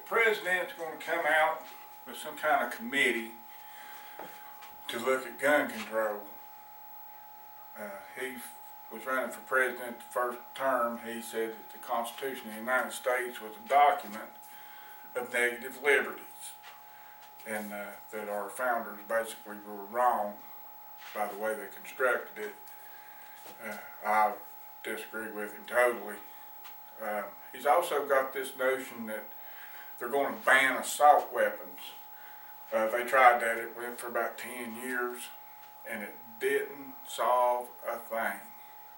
president's going to come out with some kind of committee to look at gun control. He was running for president the first term. He said that the Constitution of the United States was a document of negative liberties, and that our founders basically were wrong by the way they constructed it. I disagree with him totally. He's also got this notion that they're going to ban assault weapons. They tried that. It went for about 10 years, and it didn't solve a thing.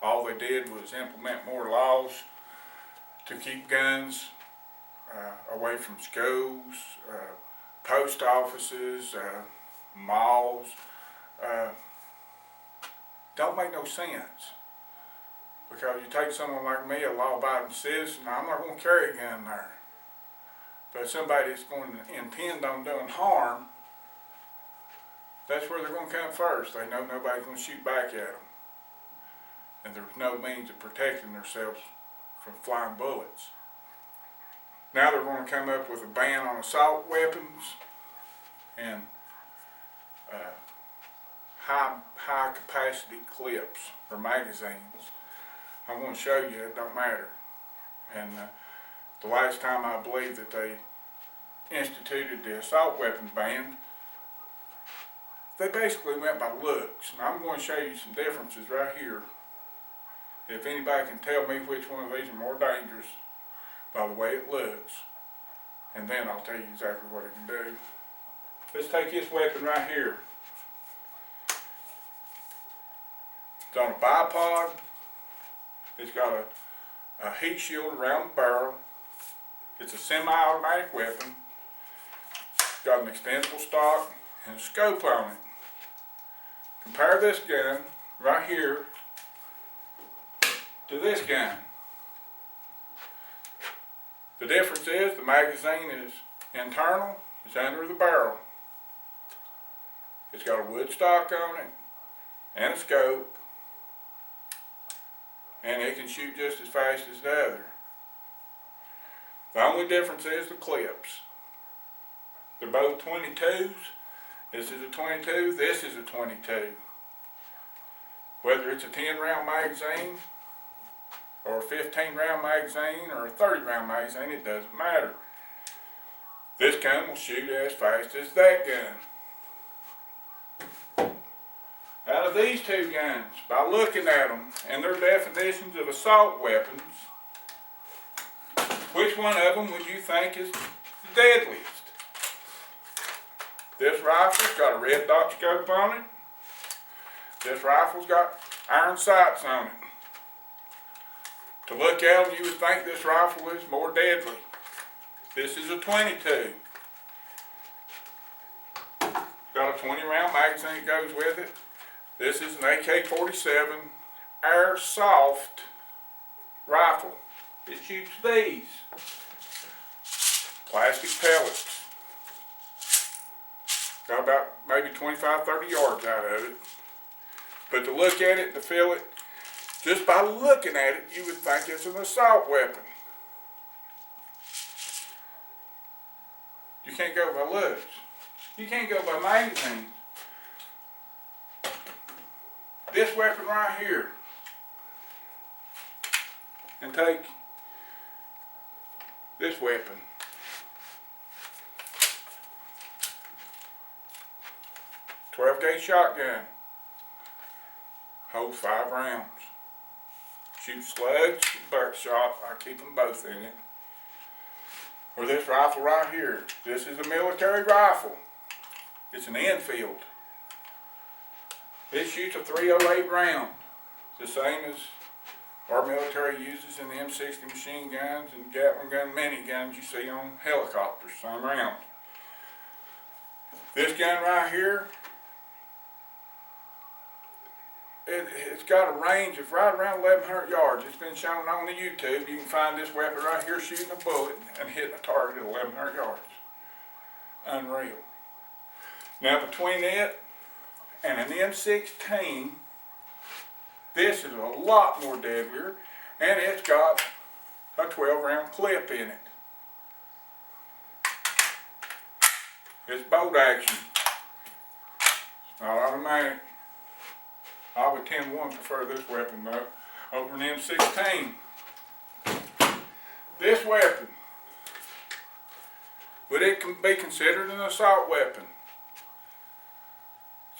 All they did was implement more laws to keep guns away from schools, post offices, malls. Don't make no sense. Because you take someone like me, a law-abiding citizen, I'm not going to carry a gun there. But somebody that's going to intend on doing harm, that's where they're going to come first. They know nobody's going to shoot back at them. And there's no means of protecting themselves from flying bullets. Now they're going to come up with a ban on assault weapons and high capacity clips or magazines. I'm going to show you it don't matter. And the last time I believe that they instituted the assault weapon ban, they basically went by looks. And I'm going to show you some differences right here. If anybody can tell me which one of these are more dangerous by the way it looks, and then I'll tell you exactly what it can do. Let's take this weapon right here. It's on a bipod. It's got a heat shield around the barrel. It's a semi-automatic weapon. It's got an extendable stock and a scope on it. Compare this gun right here to this gun. The difference is the magazine is internal, it's under the barrel. It's got a wood stock on it and a scope, and it can shoot just as fast as the other. The only difference is the clips. They're both 22s. This is a 22, this is a 22. Whether it's a 10-round magazine, or a 15-round magazine, or a 30-round magazine, it doesn't matter. This gun will shoot as fast as that gun. Out of these two guns, by looking at them and their definitions of assault weapons, which one of them would you think is the deadliest? This rifle's got a red dot scope on it. This rifle's got iron sights on it. To look at them, you would think this rifle is more deadly. This is a 22. Got a 20-round magazine that goes with it. This is an AK-47 airsoft rifle. It shoots these plastic pellets. Got about maybe 25-30 yards out of it. But to look at it, to feel it, just by looking at it, you would think it's an assault weapon. You can't go by looks. You can't go by magazines. This weapon right here, and take this weapon. .12 gauge shotgun. Holds 5 rounds. Shoots slugs, buckshot. I keep them both in it. Or this rifle right here. This is a military rifle. It's an Enfield. It shoots a .308 round. The same as our military uses in the M60 machine guns and Gatling gun miniguns you see on helicopters. Same round. This gun right here, it's got a range of right around 1,100 yards. It's been shown on the YouTube. You can find this weapon right here shooting a bullet and hitting a target at 1,100 yards. Unreal. Now between it and an M16, this is a lot more deadlier, and it's got a 12-round clip in it. It's bolt action. It's not automatic. I would tend to prefer this weapon though, over an M16. This weapon, would it be considered an assault weapon?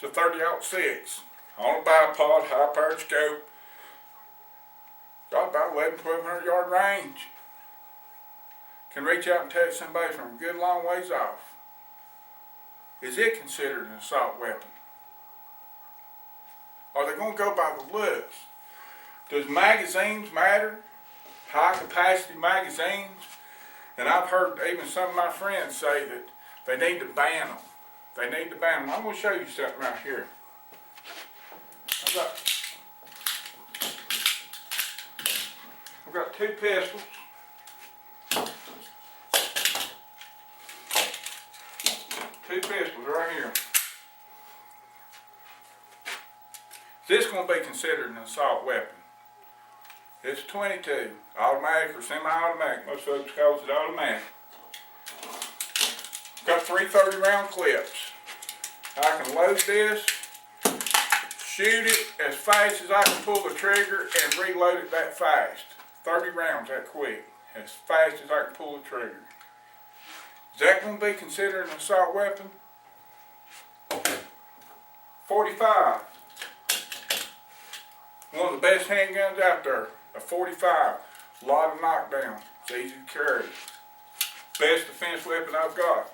It's a 30-06 on a bipod, high-powered scope. Got about 1,100 yard range. Can reach out and touch somebody from a good long ways off. Is it considered an assault weapon? Are they going to go by the looks? Does magazines matter? High capacity magazines? And I've heard even some of my friends say that they need to ban them. They need to ban them. I'm going to show you something right here. I've got two pistols. Two pistols right here. Is this going to be considered an assault weapon? It's 22, automatic or semi-automatic. Most folks call it automatic. Got 3 30-round clips. I can load this, shoot it as fast as I can pull the trigger, and reload it that fast. 30 rounds that quick, as fast as I can pull the trigger. Is that going to be considered an assault weapon? 45. One of the best handguns out there. A 45. A lot of knockdown. It's easy to carry. Best defense weapon I've got.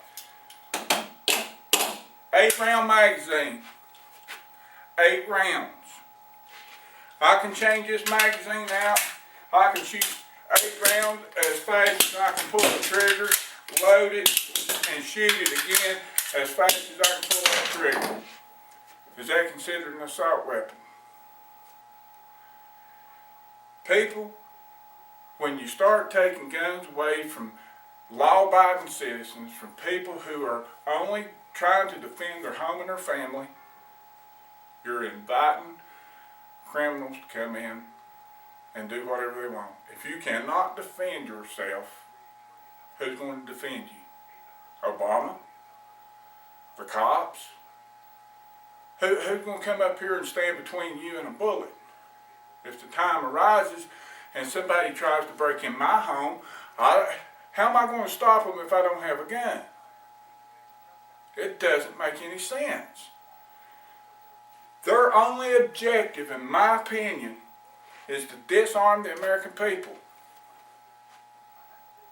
8-round magazine. 8 rounds. I can change this magazine out. I can shoot 8 rounds as fast as I can pull the trigger, load it, and shoot it again as fast as I can pull that trigger. Is that considered an assault weapon? People, when you start taking guns away from law-abiding citizens, from people who are only trying to defend their home and their family, you're inviting criminals to come in and do whatever they want. If you cannot defend yourself, who's going to defend you? Obama? The cops? Who's going to come up here and stand between you and a bullet? If the time arises and somebody tries to break in my home, how am I going to stop them if I don't have a gun? It doesn't make any sense. Their only objective, in my opinion, is to disarm the American people.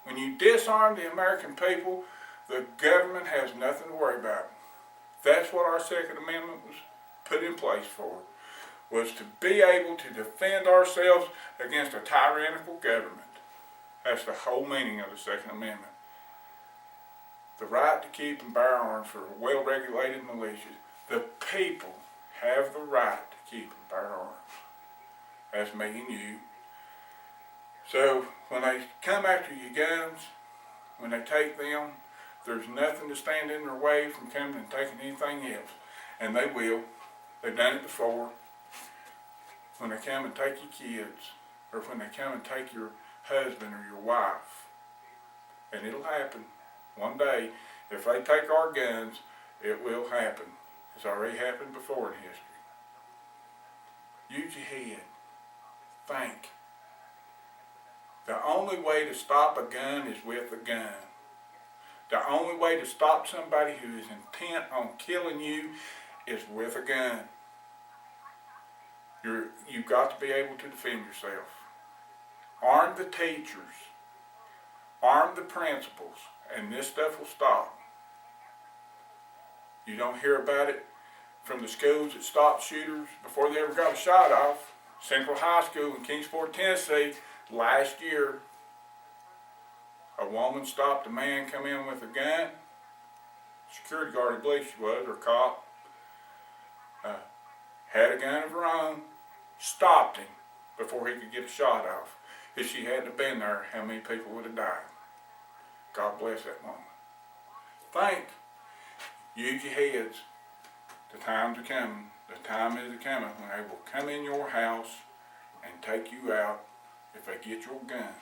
When you disarm the American people, the government has nothing to worry about. That's what our Second Amendment was put in place for, was to be able to defend ourselves against a tyrannical government. That's the whole meaning of the Second Amendment. The right to keep and bear arms for well-regulated militias. The people have the right to keep and bear arms. That's me and you. So when they come after your guns, when they take them, there's nothing to stand in their way from coming and taking anything else. And they will. They've done it before. When they come and take your kids, or when they come and take your husband or your wife. And it'll happen. One day, if they take our guns, it will happen. It's already happened before in history. Use your head. Think. The only way to stop a gun is with a gun. The only way to stop somebody who is intent on killing you is with a gun. You've got to be able to defend yourself. Arm the teachers. Arm the principals. And this stuff will stop. You don't hear about it from the schools that stopped shooters before they ever got a shot off. Central High School in Kingsport, Tennessee, last year, a woman stopped a man come in with a gun. Security guard, I believe she was, or cop. Had a gun of her own, stopped him before he could get a shot off. If she hadn't have been there, how many people would have died? God bless that woman. Think. Use your heads. The times are coming. The time is coming when they will come in your house and take you out if they get your gun.